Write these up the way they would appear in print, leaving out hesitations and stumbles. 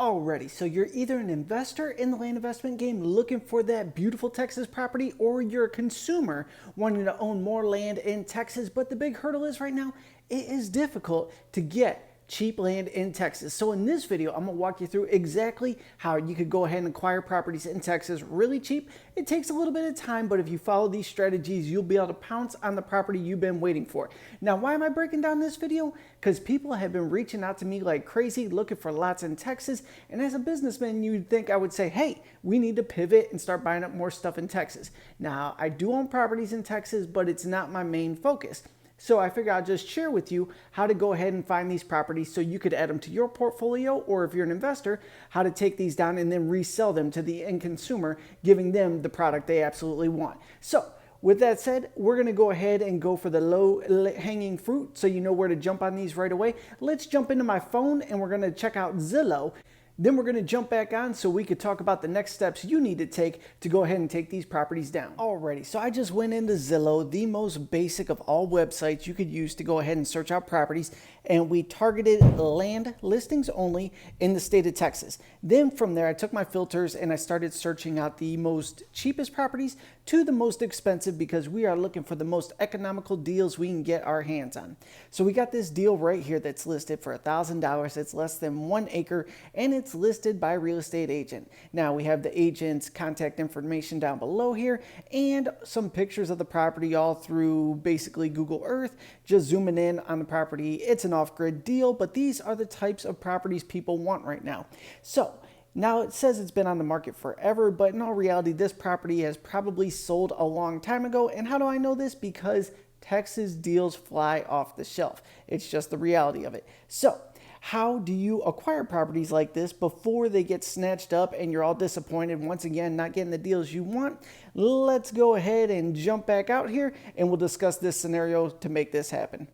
Already, so you're either an investor in the land investment game looking for that beautiful Texas property, or you're a consumer wanting to own more land in Texas. But the big hurdle is right now, it is difficult to get cheap land in Texas. So in this video, I'm gonna walk you through exactly how you could go ahead and acquire properties in Texas really cheap. It takes a little bit of time, but if you follow these strategies, you'll be able to pounce on the property you've been waiting for. Now, why am I breaking down this video? Because people have been reaching out to me like crazy looking for lots in Texas. And as a businessman, you'd think I would say, hey, we need to pivot and start buying up more stuff in Texas. Now, I do own properties in Texas, but it's not my main focus. So I figured I'll just share with you how to go ahead and find these properties so you could add them to your portfolio, or if you're an investor, how to take these down and then resell them to the end consumer, giving them the product they absolutely want. So with that said, we're gonna go ahead and go for the low hanging fruit so you know where to jump on these right away. Let's jump into my phone and we're gonna check out Zillow. Then we're going to jump back on so we could talk about the next steps you need to take to go ahead and take these properties down. Alrighty, so I just went into Zillow, the most basic of all websites you could use to go ahead and search out properties, and we targeted land listings only in the state of Texas. Then from there, I took my filters and I started searching out the most cheapest properties to the most expensive, because we are looking for the most economical deals we can get our hands on. So we got this deal right here that's listed for $1,000. It's less than 1 acre and it's listed by a real estate agent. Now we have the agent's contact information down below here and some pictures of the property all through basically Google Earth, just zooming in on the property. It's an off-grid deal, but these are the types of properties people want right now. So now it says it's been on the market forever, but in all reality, this property has probably sold a long time ago. And how do I know this? Because Texas deals fly off the shelf. It's just the reality of it. So how do you acquire properties like this before they get snatched up and you're all disappointed once again not getting the deals you want? Let's go ahead and jump back out here and we'll discuss this scenario to make this happen.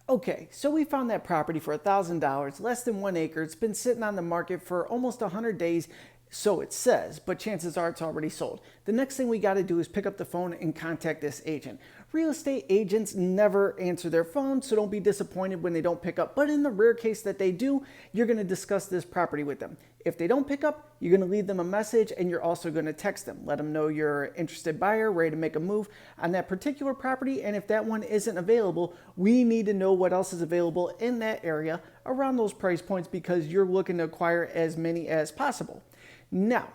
Okay, so we found that property for $1,000, less than 1 acre. It's been sitting on the market for almost 100 days. So it says, but chances are it's already sold. The next thing we got to do is pick up the phone and contact this agent. Real estate agents never answer their phone, so don't be disappointed when they don't pick up. But in the rare case that they do, you're going to discuss this property with them. If they don't pick up, you're going to leave them a message and you're also going to text them. Let them know you're an interested buyer, ready to make a move on that particular property. And if that one isn't available, we need to know what else is available in that area around those price points, because you're looking to acquire as many as possible. Now,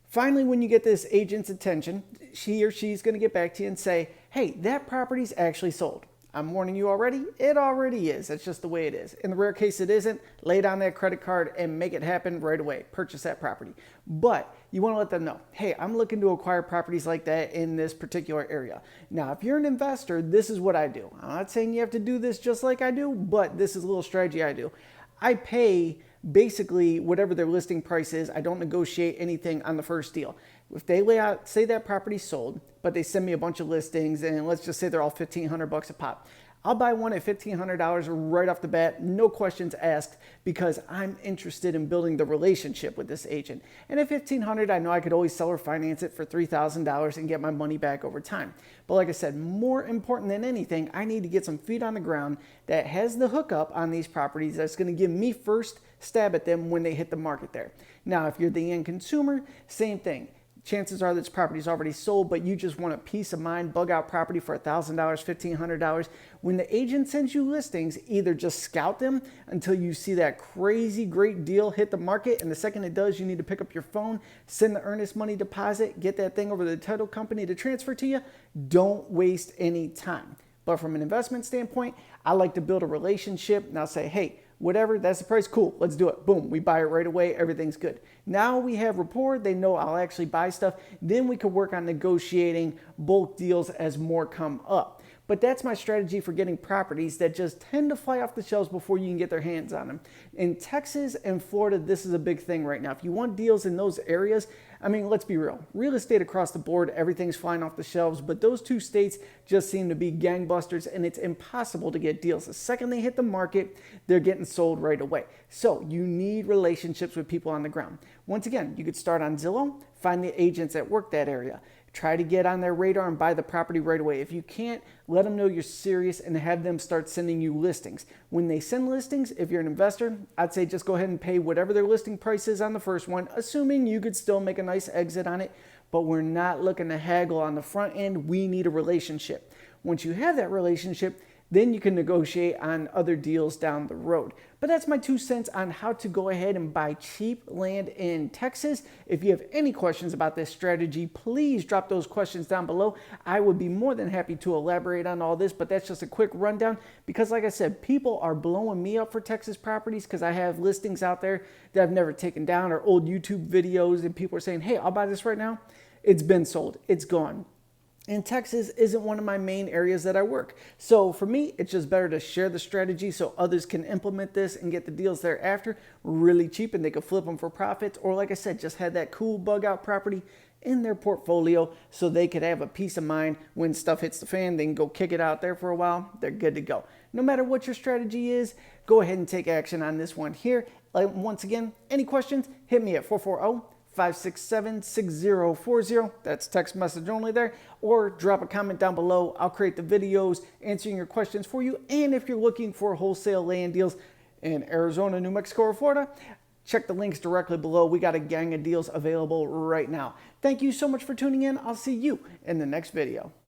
finally, when you get this agent's attention, he or she's going to get back to you and say, hey, that property's actually sold. I'm warning you already, it already is. That's just the way it is. In the rare case it isn't, lay down that credit card and make it happen right away. Purchase that property. But you want to let them know, hey, I'm looking to acquire properties like that in this particular area. Now, if you're an investor, this is what I do. I'm not saying you have to do this just like I do, but this is a little strategy I do. I pay basically whatever their listing price is. I don't negotiate anything on the first deal. If they lay out, say that property's sold, but they send me a bunch of listings and let's just say they're all $1,500 a pop, I'll buy one at $1,500 right off the bat, no questions asked, because I'm interested in building the relationship with this agent. And at $1,500, I know I could always sell or finance it for $3,000 and get my money back over time. But like I said, more important than anything, I need to get some feet on the ground that has the hookup on these properties that's going to give me first stab at them when they hit the market there. Now, if you're the end consumer, same thing. Chances are this property is already sold, but you just want a peace of mind, bug out property for $1,000, $1,500. When the agent sends you listings, either just scout them until you see that crazy great deal hit the market, and the second it does, you need to pick up your phone, send the earnest money deposit, get that thing over to the title company to transfer to you. Don't waste any time. But from an investment standpoint, I like to build a relationship and I'll say, hey, whatever, that's the price, cool, let's do it. Boom, we buy it right away, everything's good. Now we have rapport, they know I'll actually buy stuff. Then we can work on negotiating bulk deals as more come up. But that's my strategy for getting properties that just tend to fly off the shelves before you can get their hands on them. In Texas and Florida, this is a big thing right now. If you want deals in those areas, I mean, let's be real. Real estate across the board, everything's flying off the shelves, but those two states just seem to be gangbusters and it's impossible to get deals. The second they hit the market, they're getting sold right away. So you need relationships with people on the ground. Once again, you could start on Zillow, find the agents that work that area. Try to get on their radar and buy the property right away. If you can't, let them know you're serious and have them start sending you listings. When they send listings, if you're an investor, I'd say just go ahead and pay whatever their listing price is on the first one, assuming you could still make a nice exit on it. But we're not looking to haggle on the front end. We need a relationship. Once you have that relationship, then you can negotiate on other deals down the road. But that's my 2 cents on how to go ahead and buy cheap land in Texas. If you have any questions about this strategy, please drop those questions down below. I would be more than happy to elaborate on all this, but that's just a quick rundown because like I said, people are blowing me up for Texas properties because I have listings out there that I've never taken down or old YouTube videos and people are saying, hey, I'll buy this right now. It's been sold. It's gone. And Texas isn't one of my main areas that I work. So for me, it's just better to share the strategy so others can implement this and get the deals thereafter really cheap and they can flip them for profits. Or like I said, just have that cool bug out property in their portfolio so they could have a peace of mind when stuff hits the fan. They can go kick it out there for a while. They're good to go. No matter what your strategy is, go ahead and take action on this one here. Once again, any questions, hit me at 440-567-6040. That's text message only there. Or drop a comment down below. I'll create the videos answering your questions for you. And if you're looking for wholesale land deals in Arizona, New Mexico, or Florida, check the links directly below. We got a gang of deals available right now. Thank you so much for tuning in. I'll see you in the next video.